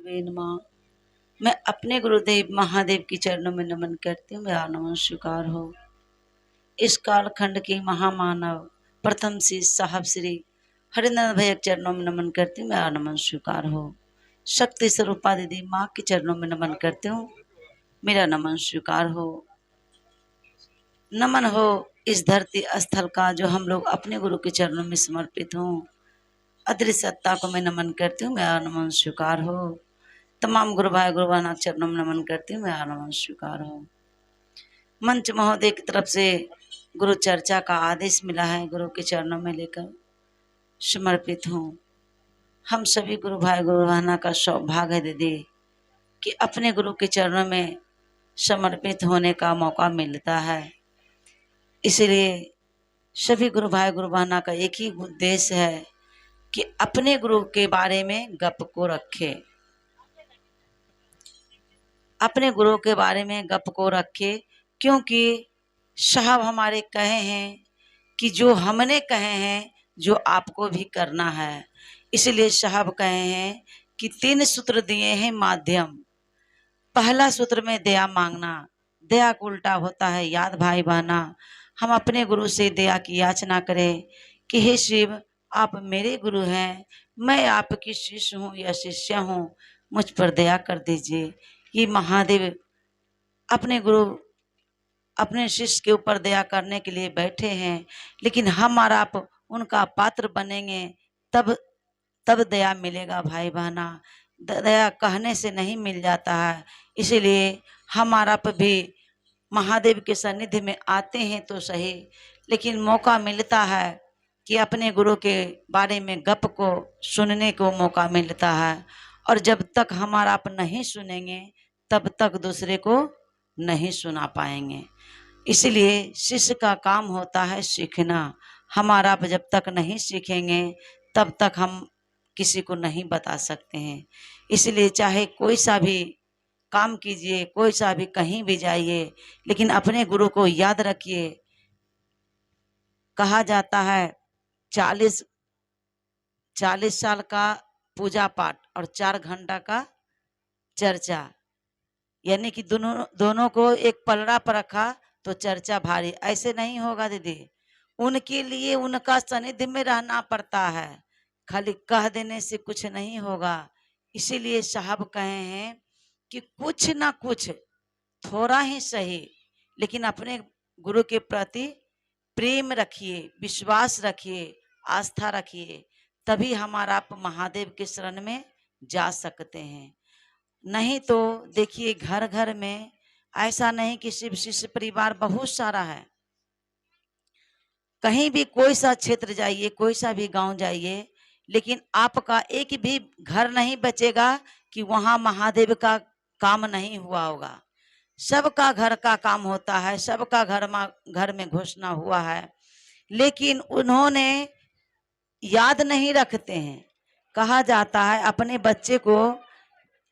गुरुदेव नमः। मैं अपने गुरुदेव महादेव की चरणों में नमन करती हूँ। मेरा नमन स्वीकार हो। इस कालखंड के महामानव प्रथम श्री साहब श्री हरिनाथ भैया के चरणों में नमन करती हूँ। मेरा नमन स्वीकार हो। शक्ति स्वरूपा दीदी माँ के चरणों में नमन करती हूँ। मेरा नमन स्वीकार हो। नमन हो इस धरती स्थल का जो हम लोग अपने गुरु के चरणों में समर्पित हों। अदृश्य सत्ता को मैं नमन करती हूँ। मेरा नमन स्वीकार हो। तमाम गुरु भाई गुरु बहना चरणों में नमन करती हूँ। मेरा नमन स्वीकार हो। मंच महोदय की तरफ से गुरु चर्चा का आदेश मिला है, गुरु के चरणों में लेकर समर्पित हूँ। हम सभी गुरु भाई गुरु बहना का सौभाग्य है दीदी कि अपने गुरु के चरणों में समर्पित होने का मौका मिलता है। इसलिए सभी गुरु भाई गुरु बहना का एक ही उद्देश्य है कि अपने गुरु के बारे में गप को रखे, अपने गुरु के बारे में गप को रखे, क्योंकि साहब हमारे कहे हैं कि जो हमने कहे हैं जो आपको भी करना है। इसलिए साहब कहे हैं कि 3 सूत्र दिए हैं माध्यम। पहला सूत्र में दया मांगना, दया को उल्टा होता है याद भाई बहना। हम अपने गुरु से दया की याचना करें कि हे शिव आप मेरे गुरु हैं, मैं आपकी शिष्य हूँ या शिष्य हूँ, मुझ पर दया कर दीजिए। ये महादेव अपने गुरु अपने शिष्य के ऊपर दया करने के लिए बैठे हैं, लेकिन हम और आप उनका पात्र बनेंगे तब दया मिलेगा भाई बहना। दया कहने से नहीं मिल जाता है। इसीलिए हम और आप भी महादेव के सानिध्य में आते हैं तो सही, लेकिन मौका मिलता है कि अपने गुरु के बारे में गप को सुनने को मौका मिलता है। और जब तक हमारा आप नहीं सुनेंगे तब तक दूसरे को नहीं सुना पाएंगे। इसलिए शिष्य का काम होता है सीखना। हमारा आप जब तक नहीं सीखेंगे तब तक हम किसी को नहीं बता सकते हैं। इसलिए चाहे कोई सा भी काम कीजिए, कोई सा भी कहीं भी जाइए, लेकिन अपने गुरु को याद रखिए। कहा जाता है 40 साल का पूजा पाठ और 4 घंटा का चर्चा, यानी कि दोनों को एक पलड़ा पर रखा तो चर्चा भारी। ऐसे नहीं होगा दीदी, उनके लिए उनका सानिध्य में रहना पड़ता है। खाली कह देने से कुछ नहीं होगा। इसीलिए साहब कहे हैं कि कुछ ना कुछ थोड़ा ही सही, लेकिन अपने गुरु के प्रति प्रेम रखिए, विश्वास रखिए, आस्था रखिए, तभी हमारा आप महादेव के शरण में जा सकते हैं। नहीं तो देखिए घर घर में ऐसा नहीं कि शिव शिष्य परिवार बहुत सारा है। कहीं भी कोई सा क्षेत्र जाइए, कोई सा भी गांव जाइए, लेकिन आपका एक भी घर नहीं बचेगा कि वहां महादेव का काम नहीं हुआ होगा। सबका घर का काम होता है, सबका घर में घोषणा हुआ है, लेकिन उन्होंने याद नहीं रखते हैं। कहा जाता है अपने बच्चे को,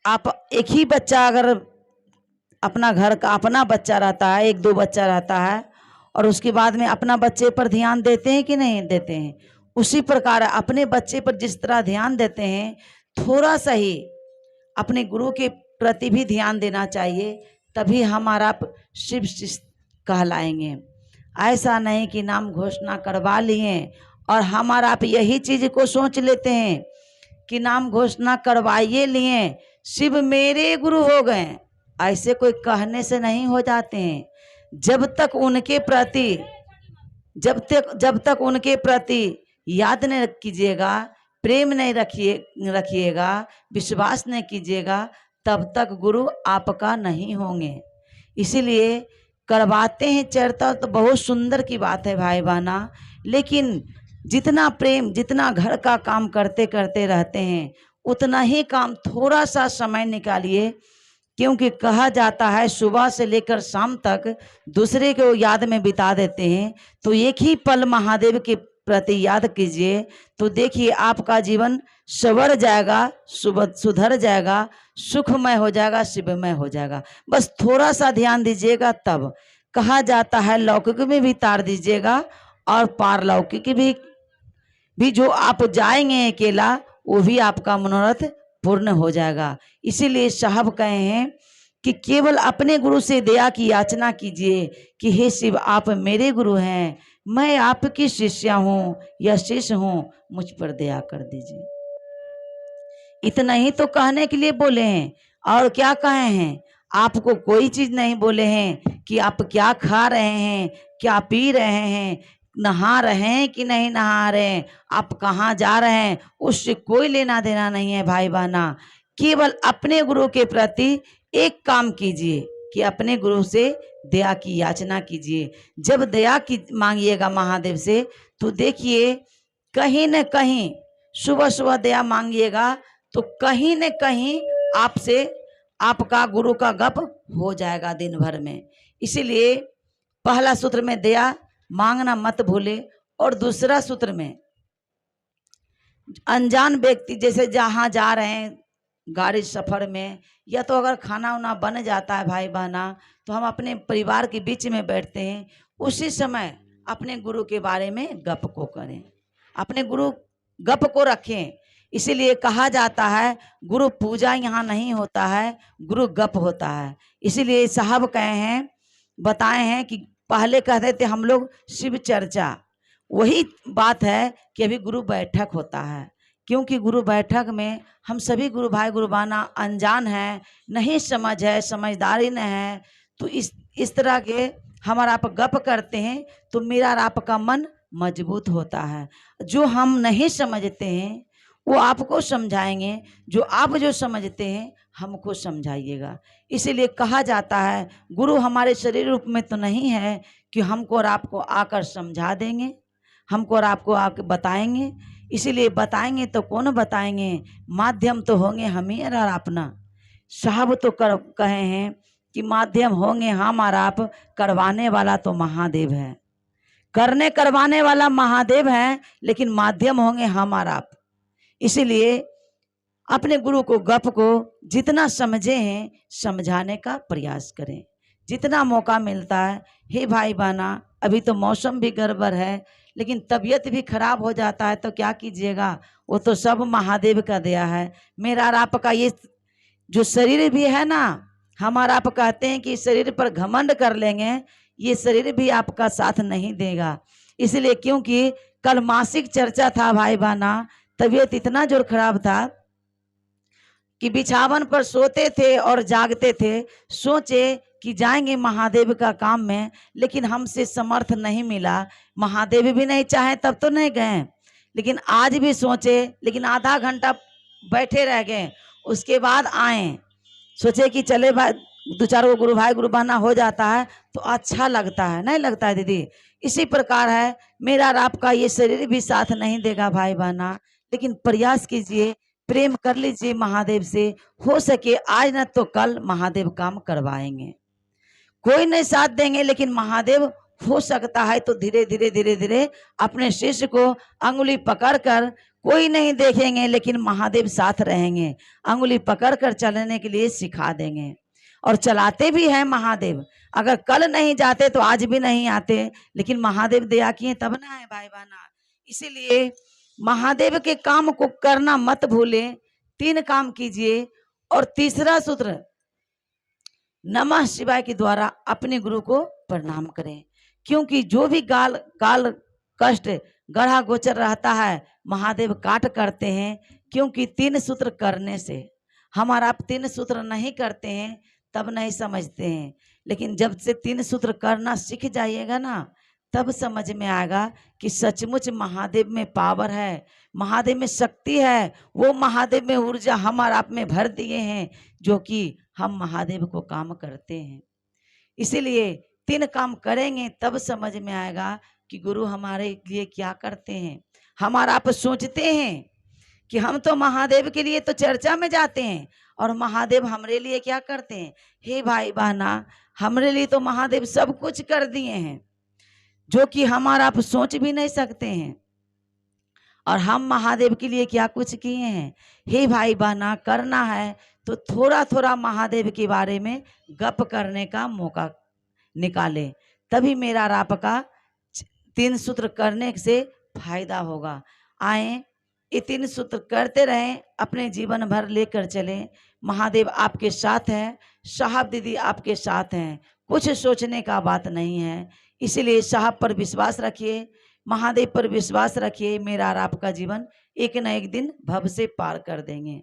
आप एक ही बच्चा अगर अपना घर का अपना बच्चा रहता है, 1-2 बच्चा रहता है, और उसके बाद में अपना बच्चे पर ध्यान देते हैं कि नहीं देते हैं। उसी प्रकार अपने बच्चे पर जिस तरह ध्यान देते हैं, थोड़ा सा ही अपने गुरु के प्रति भी ध्यान देना चाहिए, तभी हमारा शिव शिष्य कहलाएंगे। ऐसा नहीं कि नाम घोषणा करवा लिए और हमारा आप यही चीज को सोच लेते हैं कि नाम घोषणा करवाइए लिए शिव मेरे गुरु हो गए। ऐसे कोई कहने से नहीं हो जाते हैं। जब तक उनके प्रति याद नहीं कीजिएगा, प्रेम नहीं रखिएगा, विश्वास नहीं कीजिएगा, तब तक गुरु आपका नहीं होंगे। इसीलिए करवाते हैं चर्चा तो बहुत सुंदर की बात है भाई बहना, लेकिन जितना प्रेम, जितना घर का काम करते करते रहते हैं, उतना ही काम थोड़ा सा समय निकालिए। क्योंकि कहा जाता है सुबह से लेकर शाम तक दूसरे को याद में बिता देते हैं, तो एक ही पल महादेव के प्रति याद कीजिए, तो देखिए आपका जीवन संवर जाएगा, सुधर जाएगा, सुखमय हो जाएगा, शिवमय हो जाएगा। बस थोड़ा सा ध्यान दीजिएगा। तब कहा जाता है लौकिक में भी तार दीजिएगा और पारलौकिक भी जो आप जाएंगे अकेला, वो भी आपका मनोरथ पूर्ण हो जाएगा। इसीलिए साहब कहे हैं कि केवल अपने गुरु से दया की याचना कीजिए कि हे शिव, आप मेरे गुरु हैं, मैं आपकी शिष्या हूँ या शिष्य हूँ, मुझ पर दया कर दीजिए। इतना ही तो कहने के लिए बोले हैं, और क्या कहे हैं? आपको कोई चीज नहीं बोले हैं कि आप क्या खा रहे हैं, क्या पी रहे हैं, नहा रहे हैं कि नहीं नहा रहे हैं, आप कहाँ जा रहे हैं, उससे कोई लेना देना नहीं है भाई बहना। केवल अपने गुरु के प्रति एक काम कीजिए कि अपने गुरु से दया की याचना कीजिए। जब दया की मांगिएगा महादेव से, तो देखिए कहीं न कहीं सुबह सुबह दया मांगिएगा तो कहीं न कहीं आपसे आपका गुरु का गप हो जाएगा दिन भर में। इसीलिए पहला सूत्र में दया मांगना मत भूले, और दूसरा सूत्र में अनजान व्यक्ति जैसे जहाँ जा रहे हैं गाड़ी सफर में, या तो अगर खाना वाना बन जाता है भाई बहना, तो हम अपने परिवार के बीच में बैठते हैं, उसी समय अपने गुरु के बारे में गप को करें, अपने गुरु गप को रखें। इसीलिए कहा जाता है गुरु पूजा यहाँ नहीं होता है, गुरु गप होता है। इसीलिए साहब कहे हैं, बताए हैं कि पहले कहते थे हम लोग शिव चर्चा, वही बात है कि अभी गुरु बैठक होता है। क्योंकि गुरु बैठक में हम सभी गुरु भाई गुरु बहना अनजान है, नहीं समझ है, समझदारी न है, तो इस तरह के हमारा आप गप करते हैं तो मेरा और आपका मन मजबूत होता है। जो हम नहीं समझते हैं वो आपको समझाएंगे, जो आप जो समझते हैं हमको समझाइएगा। इसीलिए कहा जाता है गुरु हमारे शरीर रूप में तो नहीं है कि हमको और आपको आकर समझा देंगे, हमको और आपको आकर बताएंगे। इसीलिए बताएंगे तो कौन बताएंगे, माध्यम तो होंगे हम ही और अपना। साहब तो कहे हैं कि माध्यम होंगे हम और आप, करवाने वाला तो महादेव है, करने करवाने वाला महादेव है, लेकिन माध्यम होंगे हम और आप। इसीलिए अपने गुरु को गप को जितना समझे हैं समझाने का प्रयास करें, जितना मौका मिलता है। हे भाई बहना, अभी तो मौसम भी गड़बड़ है, लेकिन तबीयत भी खराब हो जाता है तो क्या कीजिएगा, वो तो सब महादेव का दया है। मेरा और आपका ये जो शरीर भी है ना, हमारा आप कहते हैं कि शरीर पर घमंड कर लेंगे, ये शरीर भी आपका साथ नहीं देगा। इसलिए क्योंकि कल मासिक चर्चा था भाई बहना, तबीयत इतना जोर खराब था कि बिछावन पर सोते थे और जागते थे। सोचे कि जाएंगे महादेव का काम में, लेकिन हमसे समर्थ नहीं मिला, महादेव भी नहीं चाहे तब तो नहीं गए। लेकिन आज भी सोचे, लेकिन आधा घंटा बैठे रह गए, उसके बाद आए, सोचे कि चले भाई दो चार गो गुरु भाई गुरु बहना हो जाता है तो अच्छा लगता है, नहीं लगता है दीदी? इसी प्रकार है मेरा और आपका ये शरीर भी साथ नहीं देगा भाई बहना, लेकिन प्रयास कीजिए, प्रेम कर लीजिए महादेव से। हो सके आज न तो कल महादेव काम करवाएंगे। कोई नहीं साथ देंगे, लेकिन महादेव हो सकता है तो धीरे धीरे धीरे धीरे अपने शिष्य को अंगुली पकड़कर, कोई नहीं देखेंगे लेकिन महादेव साथ रहेंगे, अंगुली पकड़कर चलने के लिए सिखा देंगे। और चलाते भी हैं महादेव, अगर कल नहीं जाते तो आज भी नहीं आते, लेकिन महादेव दया किए तब ना है भाई बहना। इसीलिए महादेव के काम को करना मत भूले, 3 काम कीजिए। और तीसरा सूत्र, नमः शिवाय के द्वारा अपने गुरु को प्रणाम करें। क्योंकि जो भी काल कष्ट गढ़ा गोचर रहता है महादेव काट करते हैं। क्योंकि 3 सूत्र करने से, हमारा आप 3 सूत्र नहीं करते हैं तब नहीं समझते हैं, लेकिन जब से 3 सूत्र करना सीख जाइएगा ना, तब समझ में आएगा कि सचमुच महादेव में पावर है, महादेव में शक्ति है। वो महादेव में ऊर्जा हम और आप में भर दिए हैं, जो कि हम महादेव को काम करते हैं। इसीलिए 3 काम करेंगे तब समझ में आएगा कि गुरु हमारे लिए क्या करते हैं। हमारा आप सोचते हैं कि हम तो महादेव के लिए तो चर्चा में जाते हैं, और महादेव हमारे लिए क्या करते हैं। हे भाई बहना, हमारे लिए तो महादेव सब कुछ कर दिए हैं, जो कि हमारा आप सोच भी नहीं सकते हैं। और हम महादेव के लिए क्या कुछ किए हैं। हे भाई बहना, करना है तो थोड़ा थोड़ा महादेव के बारे में गप करने का मौका निकालें, तभी मेरा और आपका 3 सूत्र करने से फायदा होगा। आए ये 3 सूत्र करते रहें, अपने जीवन भर लेकर चलें। महादेव आपके साथ हैं, साहब दीदी आपके साथ हैं, कुछ सोचने का बात नहीं है। इसलिए साहब पर विश्वास रखिए, महादेव पर विश्वास रखिए। मेरा और आपका जीवन एक न एक दिन भव से पार कर देंगे।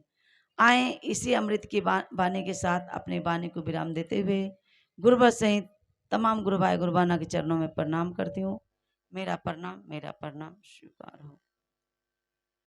आए इसी अमृत की वाणी के साथ अपने वाणी को विराम देते हुए गुरुवर सहित तमाम गुरु भाई गुरुबाना के चरणों में प्रणाम करती हूँ। मेरा प्रणाम स्वीकार हो।